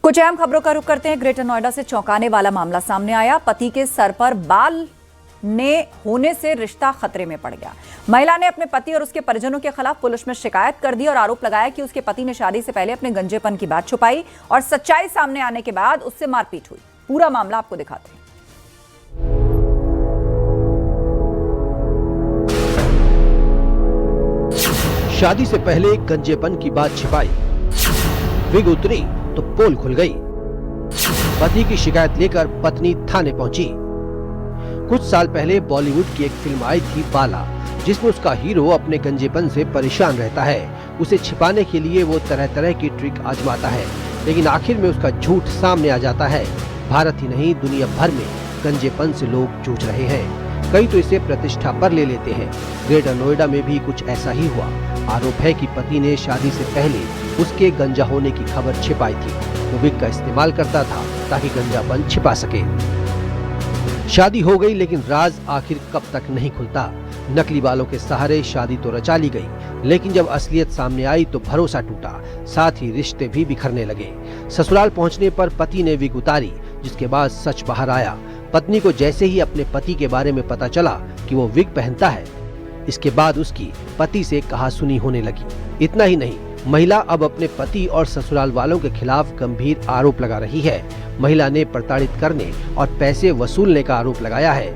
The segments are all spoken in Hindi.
कुछ अहम खबरों का रुख करते हैं। ग्रेटर नोएडा से चौंकाने वाला मामला सामने आया। पति के सर पर बाल ने होने से रिश्ता खतरे में पड़ गया। महिला ने अपने पति और उसके परिजनों के खिलाफ पुलिस में शिकायत कर दी और आरोप लगाया कि उसके पति ने शादी से पहले अपने गंजेपन की बात छुपाई और सच्चाई सामने आने के बाद उससे मारपीट हुई। पूरा मामला आपको दिखाते हैं। शादी से पहले गंजेपन की बात छिपाई, विग उतरी तो पोल खुल गई। पति की शिकायत लेकर पत्नी थाने पहुंची। कुछ साल पहले बॉलीवुड की एक फिल्म आई थी बाला, जिसमें उसका हीरो अपने गंजेपन से परेशान रहता है। उसे छिपाने के लिए वो तरह तरह की ट्रिक आजमाता है, लेकिन आखिर में उसका झूठ सामने आ जाता है। भारत ही नहीं, दुनिया भर में गंजेपन से लोग जूझ रहे हैं। कई तो इसे प्रतिष्ठा पर ले लेते हैं। ग्रेटर नोएडा में भी कुछ ऐसा ही हुआ। आरोप है कि पति ने शादी से पहले उसके गंजा होने की खबर छिपाई थी। वो विग का इस्तेमाल करता था ताकि गंजापन छिपा सके। शादी हो गई, लेकिन राज आखिर कब तक नहीं खुलता। नकली बालों के सहारे शादी तो रचा ली गई, लेकिन जब असलियत सामने आई तो भरोसा टूटा, साथ ही रिश्ते भी बिखरने लगे। ससुराल पहुंचने पर पति ने विग उतारी, जिसके बाद सच बाहर आया। पत्नी को जैसे ही अपने पति के बारे में पता चला कि वो विग पहनता है, इसके बाद उसकी पति से कहासुनी होने लगी। इतना ही नहीं, महिला अब अपने पति और ससुराल वालों के खिलाफ गंभीर आरोप लगा रही है। महिला ने प्रताड़ित करने और पैसे वसूलने का आरोप लगाया है।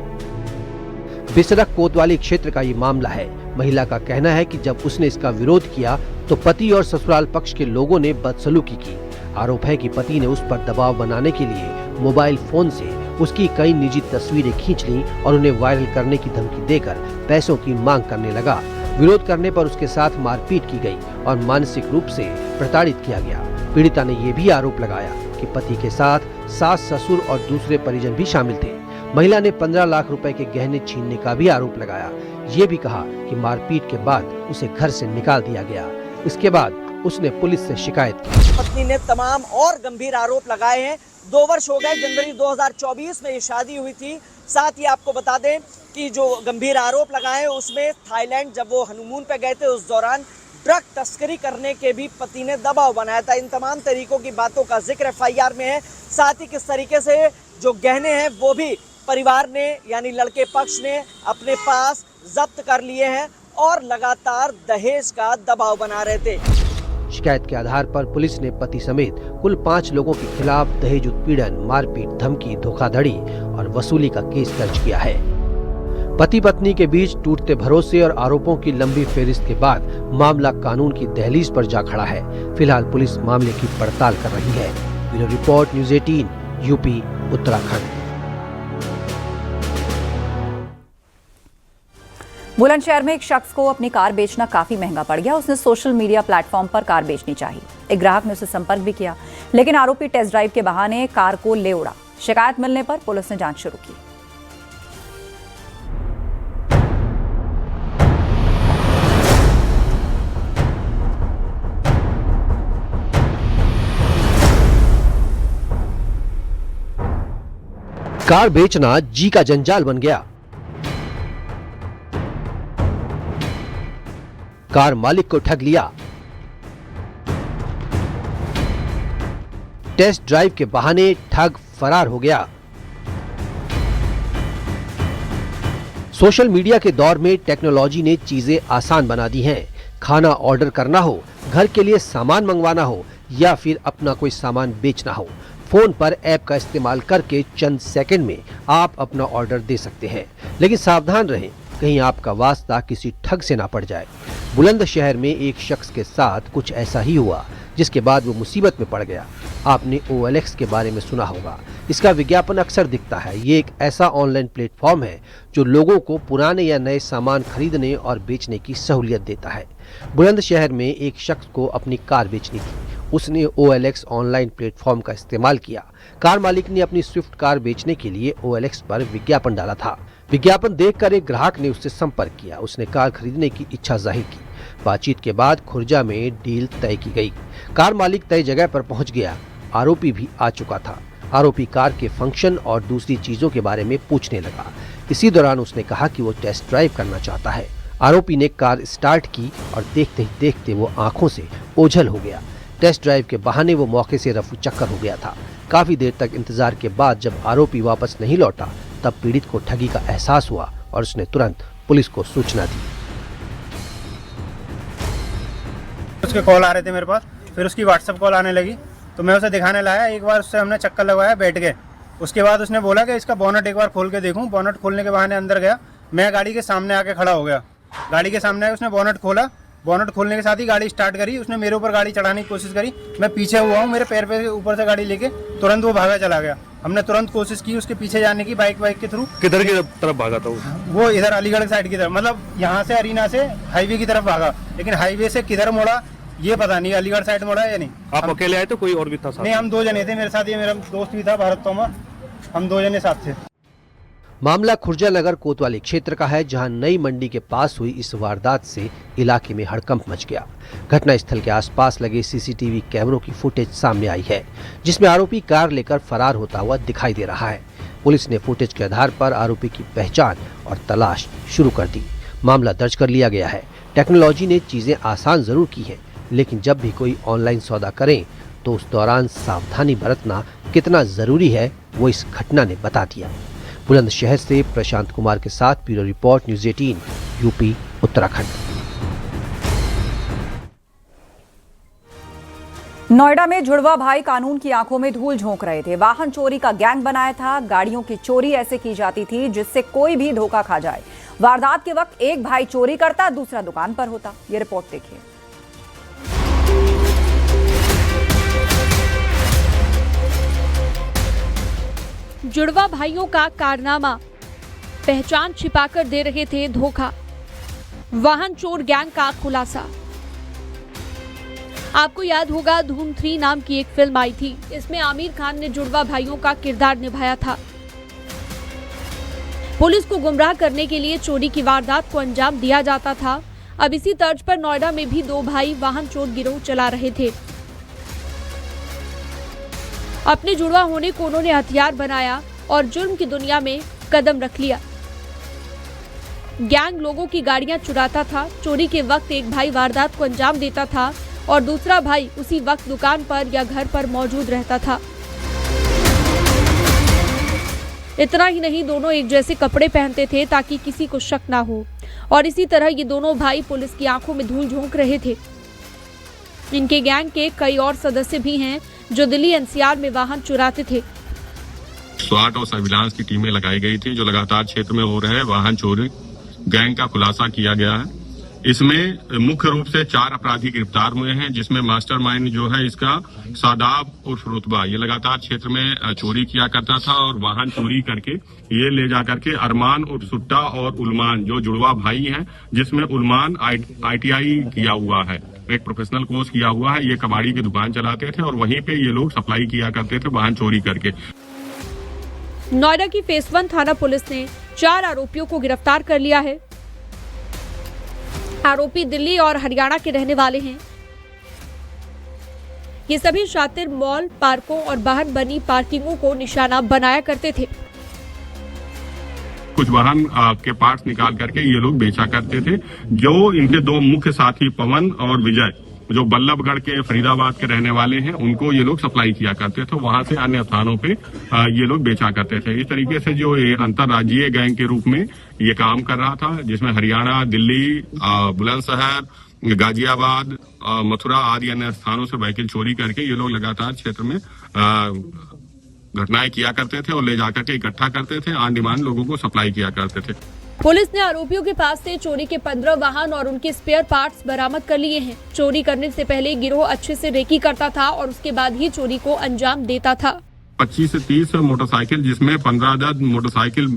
बिसरख कोतवाली क्षेत्र का ये मामला है। महिला का कहना है कि जब उसने इसका विरोध किया तो पति और ससुराल पक्ष के लोगों ने बदसलूकी की। आरोप है कि पति ने उस पर दबाव बनाने के लिए मोबाइल फोन से उसकी कई निजी तस्वीरें खींच ली और उन्हें वायरल करने की धमकी देकर पैसों की मांग करने लगा। विरोध करने पर उसके साथ मारपीट की गई और मानसिक रूप से प्रताड़ित किया गया। पीड़िता ने ये भी आरोप लगाया कि पति के साथ सास, ससुर और दूसरे परिजन भी शामिल थे। महिला ने 15 लाख रुपए के गहने छीनने का भी आरोप लगाया। ये भी कहा कि मारपीट के बाद उसे घर से निकाल दिया गया। इसके बाद उसने पुलिस से शिकायत की। पत्नी ने तमाम और गंभीर आरोप लगाए हैं। 2 वर्ष हो गए, जनवरी 2024 में ये शादी हुई थी। साथ ही आपको बता दें कि जो गंभीर आरोप लगाए उसमें थाईलैंड जब वो हनीमून पे गए थे, उस दौरान ड्रग तस्करी करने के भी पति ने दबाव बनाया था। इन तमाम तरीकों की बातों का जिक्र FIR में है। साथ ही किस तरीके से जो गहने हैं वो भी परिवार ने यानी लड़के पक्ष ने अपने पास जब्त कर लिए हैं और लगातार दहेज का दबाव बना रहे थे। शिकायत के आधार पर पुलिस ने पति समेत कुल 5 लोगों के खिलाफ दहेज उत्पीड़न, मारपीट, धमकी, धोखाधड़ी और वसूली का केस दर्ज किया है। पति पत्नी के बीच टूटते भरोसे और आरोपों की लंबी फेहरिस्त के बाद मामला कानून की दहलीज पर जा खड़ा है। फिलहाल पुलिस मामले की पड़ताल कर रही है। Bureau report, news 18, UP, Uttarakhand. Bulandshahr में एक शख्स को अपनी कार बेचना काफी महंगा पड़ गया। उसने सोशल मीडिया प्लेटफॉर्म पर कार बेचनी चाहिए। एक ग्राहक ने उससे संपर्क भी किया, लेकिन आरोपी टेस्ट ड्राइव के बहाने कार को ले उड़ा। शिकायत मिलने पर पुलिस ने जांच शुरू की। कार बेचना जी का जंजाल बन गया। कार मालिक को ठग लिया। टेस्ट ड्राइव के बहाने ठग फरार हो गया। सोशल मीडिया के दौर में टेक्नोलॉजी ने चीजें आसान बना दी हैं। खाना ऑर्डर करना हो, घर के लिए सामान मंगवाना हो या फिर अपना कोई सामान बेचना हो, फोन पर ऐप का इस्तेमाल करके चंद सेकंड में आप अपना ऑर्डर दे सकते हैं। लेकिन सावधान रहें, कहीं आपका वास्ता किसी ठग से ना पड़ जाए। बुलंदशहर में एक शख्स के साथ कुछ ऐसा ही हुआ, जिसके बाद वो मुसीबत में पड़ गया। आपने OLX के बारे में सुना होगा। इसका विज्ञापन अक्सर दिखता है। ये एक ऐसा ऑनलाइन प्लेटफॉर्म है जो लोगों को पुराने या नए सामान खरीदने और बेचने की सहूलियत देता है। बुलंदशहर में एक शख्स को अपनी कार बेचनी थी। उसने OLX ऑनलाइन प्लेटफॉर्म का इस्तेमाल किया। कार मालिक ने अपनी स्विफ्ट कार बेचने के लिए OLX पर विज्ञापन डाला था। विज्ञापन देखकर एक ग्राहक ने उससे संपर्क किया। उसने कार खरीदने की इच्छा जाहिर की। बातचीत के बाद खुर्जा में डील तय की गई। कार मालिक तय जगह पर पहुंच गया। आरोपी भी आ चुका था। आरोपी कार के फंक्शन और दूसरी चीजों के बारे में पूछने लगा। इसी दौरान उसने कहा कि वो टेस्ट ड्राइव करना चाहता है। आरोपी ने कार स्टार्ट की और देखते ही देखते वो आंखों से ओझल हो गया। टेस्ट ड्राइव के बहाने वो मौके से रफू चक्कर हो गया था। काफी देर तक इंतजार के बाद जब आरोपी वापस नहीं लौटा तब पीड़ित को ठगी का एहसास हुआ और उसने तुरंत पुलिस को सूचना दी। उसके कॉल आ रहे थे मेरे पास, फिर उसकी व्हाट्सएप कॉल आने लगी तो मैं उसे दिखाने लाया। एक बार उससे हमने चक्कर लगवाया बैठ के। उसके बाद उसने बोला कि इसका बोनट एक बार खोल के देखूं। बोनट खोलने के बहाने अंदर गया। मैं गाड़ी के सामने आके खड़ा हो गया। गाड़ी के सामने आके उसने बोनट खोला। बोनट खोलने के साथ ही गाड़ी स्टार्ट करी। उसने मेरे ऊपर गाड़ी चढ़ाने की कोशिश करी। मैं पीछे हुआ हूँ, मेरे पैर पे ऊपर से गाड़ी लेके तुरंत वो भागा चला गया। हमने तुरंत कोशिश की उसके पीछे जाने की बाइक के थ्रू। किधर की तरफ भागा था वो इधर अलीगढ़ साइड की तरफ, मतलब यहाँ से अरीना से हाईवे की तरफ भागा, लेकिन हाईवे से किधर मोड़ा ये पता नहीं। अलीगढ़ साइड मोड़ा या नहीं। आप अकेले आए तो कोई और भी था साथ? नहीं, हम 2 जने थे मेरे साथ। ये मेरा दोस्त भी था भारत तोमर। हम 2 जने साथ थे। मामला खुर्जा नगर कोतवाली क्षेत्र का है, जहां नई मंडी के पास हुई इस वारदात से इलाके में हड़कंप मच गया। घटनास्थल के आसपास लगे सीसीटीवी कैमरों की फुटेज सामने आई है, जिसमें आरोपी कार लेकर फरार होता हुआ दिखाई दे रहा है। पुलिस ने फुटेज के आधार पर आरोपी की पहचान और तलाश शुरू कर दी। मामला दर्ज कर लिया गया है। टेक्नोलॉजी ने चीजें आसान जरूर की हैं, लेकिन जब भी कोई ऑनलाइन सौदा करें तो उस दौरान सावधानी बरतना कितना जरूरी है वो इस घटना ने बता दिया। बुलंदशहर से प्रशांत कुमार के साथ bureau report, news 18 UP Uttarakhand. Noida में जुड़वा भाई कानून की आंखों में धूल झोंक रहे थे। वाहन चोरी का गैंग बनाया था। गाड़ियों की चोरी ऐसे की जाती थी जिससे कोई भी धोखा खा जाए। वारदात के वक्त एक भाई चोरी करता, दूसरा दुकान पर होता। ये रिपोर्ट देखिए। जुड़वा भाइयों का कारनामा, पहचान छिपाकर दे रहे थे धोखा। वाहन चोर गैंग का खुलासा। आपको याद होगा धूम 3 नाम की एक फिल्म आई थी। इसमें आमिर खान ने जुड़वा भाइयों का किरदार निभाया था। पुलिस को गुमराह करने के लिए चोरी की वारदात को अंजाम दिया जाता था। अब इसी तर्ज पर नोएडा में भी 2 भाई वाहन चोर गिरोह चला रहे थे। अपने जुड़वा होने को उन्होंने हथियार बनाया और जुर्म की दुनिया में कदम रख लिया। गैंग लोगों की गाड़ियां चुराता था। चोरी के वक्त एक भाई वारदात को अंजाम देता था और दूसरा भाई उसी वक्त दुकान पर या घर पर मौजूद रहता था। इतना ही नहीं, दोनों एक जैसे कपड़े पहनते थे ताकि किसी को शक ना हो। और इसी तरह ये दोनों भाई पुलिस की आंखों में धूल झोंक रहे थे। इनके गैंग के कई और सदस्य भी हैं जो दिल्ली एनसीआर में वाहन चुराते थे। स्वाट और सर्विलांस की टीमें लगाई गई थी जो लगातार क्षेत्र में हो रहे वाहन चोरी गैंग का खुलासा किया गया है। इसमें मुख्य रूप से 4 अपराधी गिरफ्तार हुए हैं, जिसमें मास्टरमाइंड जो है इसका सादाब उर्फ रुतबा, ये लगातार क्षेत्र में चोरी किया करता था और वाहन चोरी करके ये ले जा करके अरमान उर्फ सुट्टा और उलमान जो जुड़वा भाई हैं, जिसमें उलमान ITI किया हुआ है, एक प्रोफेशनल कोर्स किया हुआ है। ये कबाड़ी की दुकान चलाते थे और वहीं पे ये लोग सप्लाई किया करते थे वाहन चोरी करके। नोएडा की फेस 1 थाना पुलिस ने 4 आरोपियों को गिरफ्तार कर लिया है। आरोपी दिल्ली और हरियाणा के रहने वाले हैं। ये सभी शातिर मॉल, पार्कों और बाहर बनी पार्किंगों को निशाना बनाया करते थे। कुछ वाहन के पार्ट्स निकाल करके ये लोग बेचा करते थे। जो इनके 2 मुख्य साथी पवन और विजय, जो बल्लभगढ़ के फरीदाबाद के रहने वाले हैं, उनको ये लोग सप्लाई किया करते थे। वहां से अन्य स्थानों पे ये लोग बेचा करते थे। इस तरीके से जो अंतर्राज्यीय गैंग के रूप में ये काम कर रहा था, जिसमें हरियाणा, दिल्ली, बुलंदशहर, गाजियाबाद, मथुरा आदि अन्य स्थानों से व्हीकल चोरी करके ये लोग लगातार क्षेत्र में घटनाएं किया करते थे और ले जाकर के इकट्ठा करते थे। ऑन डिमांड लोगों को सप्लाई किया करते थे। पुलिस ने आरोपियों के पास से चोरी के 15 वाहन और उनके स्पेयर पार्ट्स बरामद कर लिए हैं। चोरी करने से पहले गिरोह अच्छे से रेकी करता था और उसके बाद ही चोरी को अंजाम देता था। 25 से 30 मोटरसाइकिल, जिसमें 15 अदद मोटरसाइकिल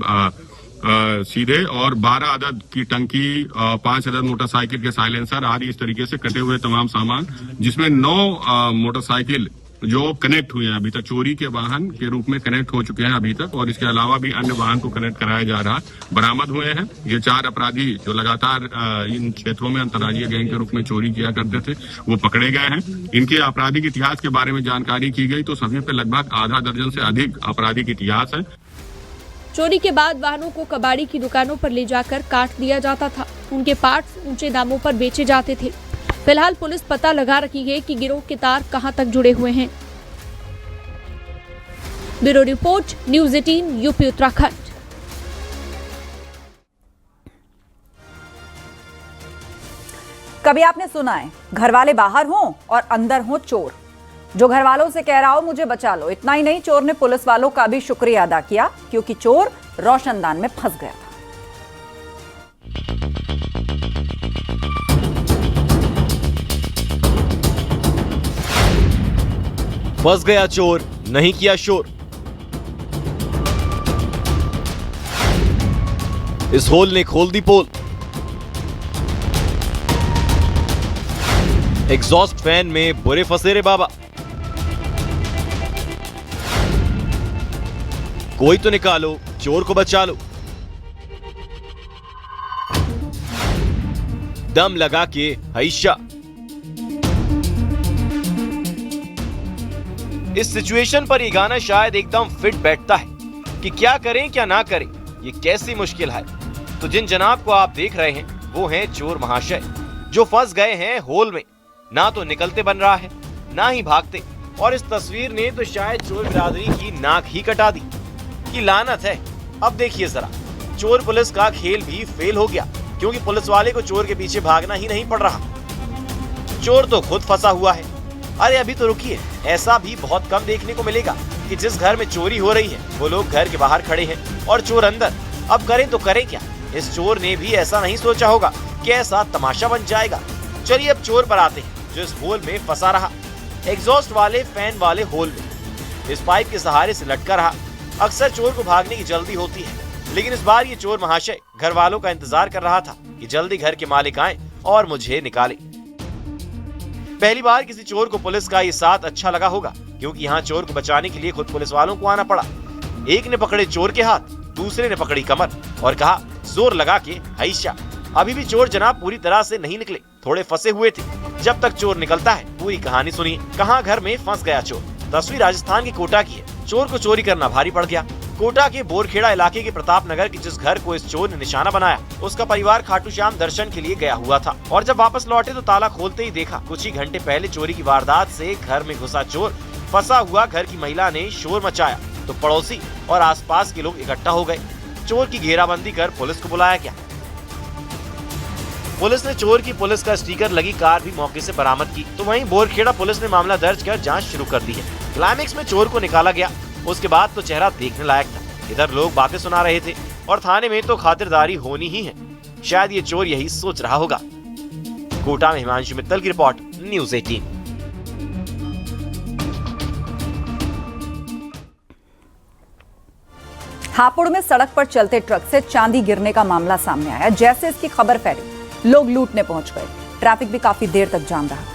सीधे और 12 अदद की टंकी, 5 अदद मोटरसाइकिल के साइलेंसर आदि इस तरीके से कटे हुए तमाम सामान, जिसमें 9 मोटरसाइकिल जो कनेक्ट हुए हैं अभी तक, चोरी के वाहन के रूप में कनेक्ट हो चुके हैं अभी तक, और इसके अलावा भी अन्य वाहन को कनेक्ट कराया जा रहा है, बरामद हुए हैं। ये 4 अपराधी जो लगातार इन क्षेत्रों में अंतर्राज्यीय गैंग के रूप में चोरी किया करते थे, वो पकड़े गए हैं। इनके आपराधिक इतिहास के बारे में जानकारी की गई तो सभी पे लगभग आधा दर्जन से अधिक आपराधिक इतिहास है। चोरी के बाद वाहनों को कबाड़ी की दुकानों पर ले जाकर काट दिया जाता था। उनके पार्ट्स ऊंचे दामों पर बेचे जाते थे। फिलहाल पुलिस पता लगा रही है कि गिरोह के तार कहां तक जुड़े हुए हैं। Bureau report, news 18 UP Uttarakhand. कभी आपने सुना है घर वाले बाहर हों और अंदर हो चोर, जो घर वालों से कह रहा हो मुझे बचा लो। इतना ही नहीं, चोर ने पुलिस वालों का भी शुक्रिया अदा किया क्योंकि चोर रोशनदान में फंस गया था। फंस गया चोर, नहीं किया शोर। इस होल ने खोल दी पोल। एग्जॉस्ट फैन में बुरे फंसे रे बाबा। कोई तो निकालो, चोर को बचा लो। दम लगा के हैशा। इस सिचुएशन पर ये गाना शायद एकदम फिट बैठता है कि क्या करें क्या ना करें, ये कैसी मुश्किल है। तो जिन जनाब को आप देख रहे हैं वो हैं चोर महाशय, जो फंस गए हैं होल में। ना तो निकलते बन रहा है, ना ही भागते। और इस तस्वीर ने तो शायद चोर बिरादरी की नाक ही कटा दी। कि लानत है। अब देखिए जरा, चोर पुलिस का खेल भी फेल हो गया, क्योंकि पुलिस वाले को चोर के पीछे भागना ही नहीं पड़ रहा। चोर तो खुद फंसा हुआ है। अरे अभी तो रुकिए, ऐसा भी बहुत कम देखने को मिलेगा कि जिस घर में चोरी हो रही है वो लोग घर के बाहर खड़े हैं और चोर अंदर। अब करें तो करें क्या। इस चोर ने भी ऐसा नहीं सोचा होगा कि ऐसा तमाशा बन जाएगा। चलिए अब चोर पर आते हैं जो इस होल में फंसा रहा, एग्जॉस्ट वाले फैन वाले होल में। इस पाइप के सहारे से लटका रहा। अक्सर चोर को भागने की जल्दी होती है, लेकिन इस बार ये चोर महाशय घर वालों का इंतजार कर रहा था कि जल्दी घर के मालिक आए और मुझे निकाले। पहली बार किसी चोर को पुलिस का ये साथ अच्छा लगा होगा, क्योंकि यहाँ चोर को बचाने के लिए खुद पुलिस वालों को आना पड़ा। एक ने पकड़े चोर के हाथ, दूसरे ने पकड़ी कमर और कहा जोर लगा के हैशा। अभी भी चोर जनाब पूरी तरह से नहीं निकले, थोड़े फंसे हुए थे। जब तक चोर निकलता है पूरी कहानी सुनिए, कहाँ घर में फंस गया चोर। तस्वीर राजस्थान के कोटा की है। चोर को चोरी करना भारी पड़ गया। कोटा के बोरखेड़ा इलाके के प्रताप नगर के जिस घर को इस चोर ने निशाना बनाया, उसका परिवार खाटू श्याम दर्शन के लिए गया हुआ था। और जब वापस लौटे तो ताला खोलते ही देखा कुछ ही घंटे पहले चोरी की वारदात से घर में घुसा चोर। फंसा हुआ घर की महिला ने शोर मचाया तो पड़ोसी और आसपास के लोग इकट्ठा हो गए। चोर की घेराबंदी कर पुलिस को बुलाया गया। पुलिस ने चोर की पुलिस का स्टिकर लगी कार भी मौके से बरामद की। तो वहीं बोरखेड़ा पुलिस ने मामला दर्ज कर जांच शुरू कर दी है। क्लाइमेक्स में चोर को निकाला गया। उसके बाद तो चेहरा देखने लायक था। इधर लोग बातें सुना रहे थे और थाने में तो खातिरदारी होनी ही है। शायद ये चोर यही सोच रहा होगा। कोटा में हिमांशु मित्तल की रिपोर्ट, न्यूज़ 18। हापुड़ में सड़क पर चलते ट्रक से चांदी गिरने का मामला सामने आया। जैसे इसकी खबर फैली, लोग लूटने पहुंच गए। ट्रैफिक भी काफी देर तक जाम रहा।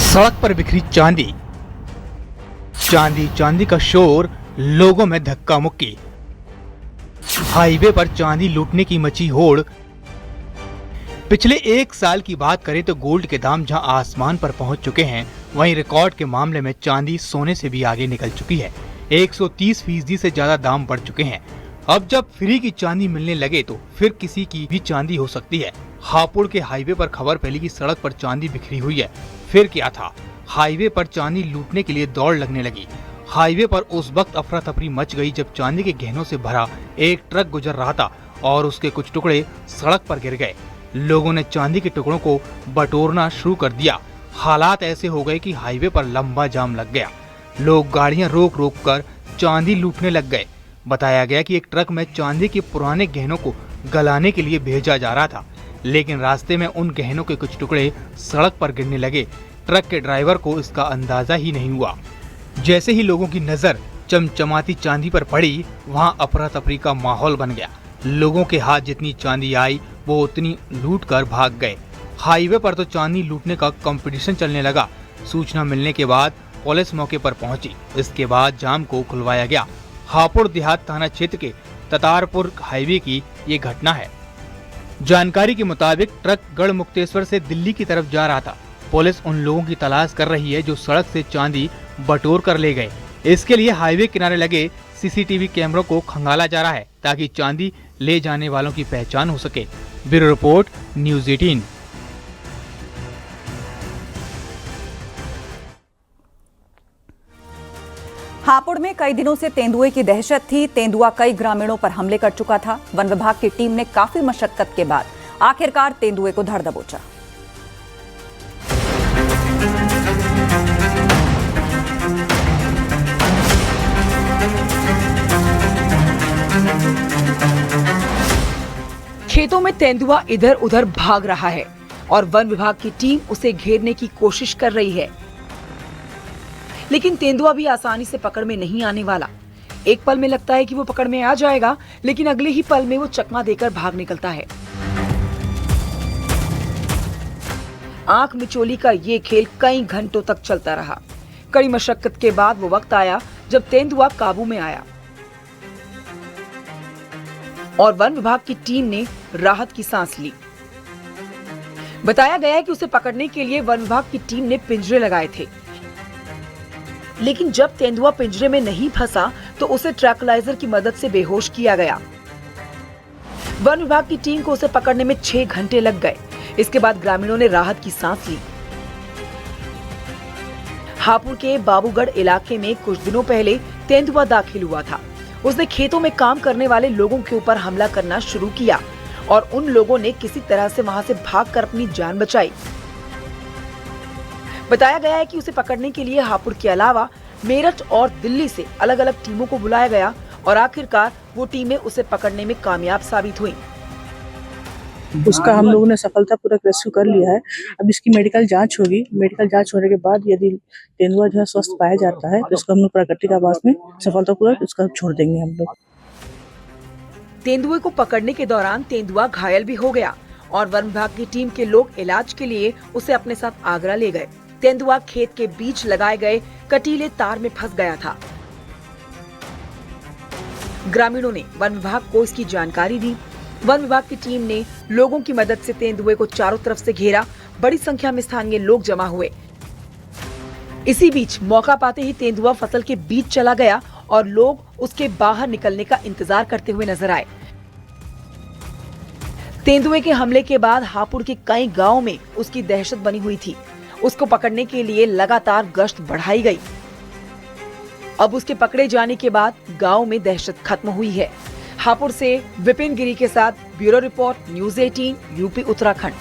सड़क पर बिखरी चांदी, चांदी चांदी का शोर, लोगों में धक्का मुक्की। हाईवे पर चांदी लूटने की मची होड़। पिछले एक साल की बात करें तो गोल्ड के दाम जहां आसमान पर पहुंच चुके हैं, वहीं रिकॉर्ड के मामले में चांदी सोने से भी आगे निकल चुकी है। 130% से ज्यादा दाम बढ़ चुके हैं। अब जब फ्री की चांदी मिलने लगे तो फिर किसी की भी चांदी हो सकती है। हापुड़ के हाईवे पर खबर फैली कि सड़क पर चांदी बिखरी हुई है। फिर क्या था, हाईवे पर चांदी लूटने के लिए दौड़ लगने लगी। हाईवे पर उस वक्त अफरा तफरी मच गई जब चांदी के गहनों से भरा एक ट्रक गुजर रहा था और उसके कुछ टुकड़े सड़क पर गिर गए। लोगों ने चांदी के टुकड़ों को बटोरना शुरू कर दिया। हालात ऐसे हो गए कि हाईवे पर लंबा जाम लग गया। लोग गाड़ियां रोक रोक कर चांदी लूटने लग गए। बताया गया कि एक ट्रक में चांदी के पुराने गहनों को गलाने के लिए भेजा जा रहा था, लेकिन रास्ते में उन गहनों के कुछ टुकड़े सड़क पर गिरने लगे। ट्रक के ड्राइवर को इसका अंदाजा ही नहीं हुआ। जैसे ही लोगों की नजर चमचमाती चांदी पर पड़ी, वहां अफरा तफरी का माहौल बन गया। लोगों के हाथ जितनी चांदी आई वो उतनी लूट कर भाग गए। हाईवे पर तो चांदी लूटने का कंपटीशन चलने लगा। सूचना मिलने के बाद पुलिस मौके पर पहुंची। इसके बाद जाम को खुलवाया गया। हापुड़ देहात थाना क्षेत्र के ततारपुर हाईवे की ये घटना है। जानकारी के मुताबिक ट्रक गढ़मुक्तेश्वर से दिल्ली की तरफ जा रहा था। पुलिस उन लोगों की तलाश कर रही है जो सड़क से चांदी बटोर कर ले गए। इसके लिए हाईवे किनारे लगे सीसीटीवी कैमरों को खंगाला जा रहा है ताकि चांदी ले जाने वालों की पहचान हो सके। Bureau report, news 18। हापुड़ में कई दिनों से तेंदुए की दहशत थी। तेंदुआ कई ग्रामीणों पर हमले कर चुका था। वन विभाग की टीम ने काफी मशक्कत के बाद आखिरकार तेंदुए को धर दबोचा। खेतों में तेंदुआ इधर उधर भाग रहा है और वन विभाग की टीम उसे घेरने की कोशिश कर रही है, लेकिन तेंदुआ भी आसानी से पकड़ में नहीं आने वाला। एक पल में लगता है कि वो पकड़ में आ जाएगा, लेकिन अगले ही पल में वो चकमा देकर भाग निकलता है। आंख मिचोली का ये खेल कई घंटों तक चलता रहा। कड़ी मशक्कत के बाद वो वक्त आया जब तेंदुआ काबू में आया और वन विभाग की टीम ने राहत की सांस ली। बताया गया है कि उसे पकड़ने के लिए वन विभाग की टीम ने पिंजरे लगाए थे, लेकिन जब तेंदुआ पिंजरे में नहीं फंसा तो उसे ट्रैंक्विलाइजर की मदद से बेहोश किया गया। वन विभाग की टीम को उसे पकड़ने में 6 घंटे लग गए। इसके बाद ग्रामीणों ने राहत की सांस ली। हापुड़ के बाबूगढ़ इलाके में कुछ दिनों पहले तेंदुआ दाखिल हुआ था। उसने खेतों में काम करने वाले लोगों के ऊपर हमला करना शुरू किया और उन लोगों ने किसी तरह से वहां से भागकर अपनी जान बचाई। बताया गया है कि उसे पकड़ने के लिए हापुड़ के अलावा मेरठ और दिल्ली से अलग अलग टीमों को बुलाया गया और आखिरकार वो टीमें उसे पकड़ने में कामयाब साबित हुई। उसका हम लोगों ने सफलतापूर्वक रेस्क्यू कर लिया है। अब इसकी मेडिकल जांच होगी। मेडिकल जांच होने के बाद यदि तेंदुआ जो है स्वस्थ पाया जाता है तो इसको हम लोग प्राकृतिक आवास में सफलतापूर्वक उसका छोड़ देंगे हम लोग। तेंदुए को पकड़ने के दौरान तेंदुआ घायल भी हो गया और वन विभाग की टीम के लोग इलाज के लिए उसे अपने साथ आगरा ले गए। तेंदुआ खेत के बीच लगाए गए कटीले तार में फंस गया था। ग्रामीणों ने वन विभाग को इसकी जानकारी दी। वन विभाग की टीम ने लोगों की मदद से तेंदुए को चारों तरफ से घेरा। बड़ी संख्या में स्थानीय लोग जमा हुए। इसी बीच मौका पाते ही तेंदुआ फसल के बीच चला गया और लोग उसके बाहर निकलने का इंतजार करते हुए नजर आए। तेंदुए के हमले के बाद हापुड़ के कई गांवों में उसकी दहशत बनी हुई थी। उसको पकड़ने के लिए लगातार गश्त बढ़ाई गई। अब उसके पकड़े जाने के बाद गांव में दहशत खत्म हुई है। हापुड़ से विपिन गिरी के साथ bureau report, news 18, UP Uttarakhand.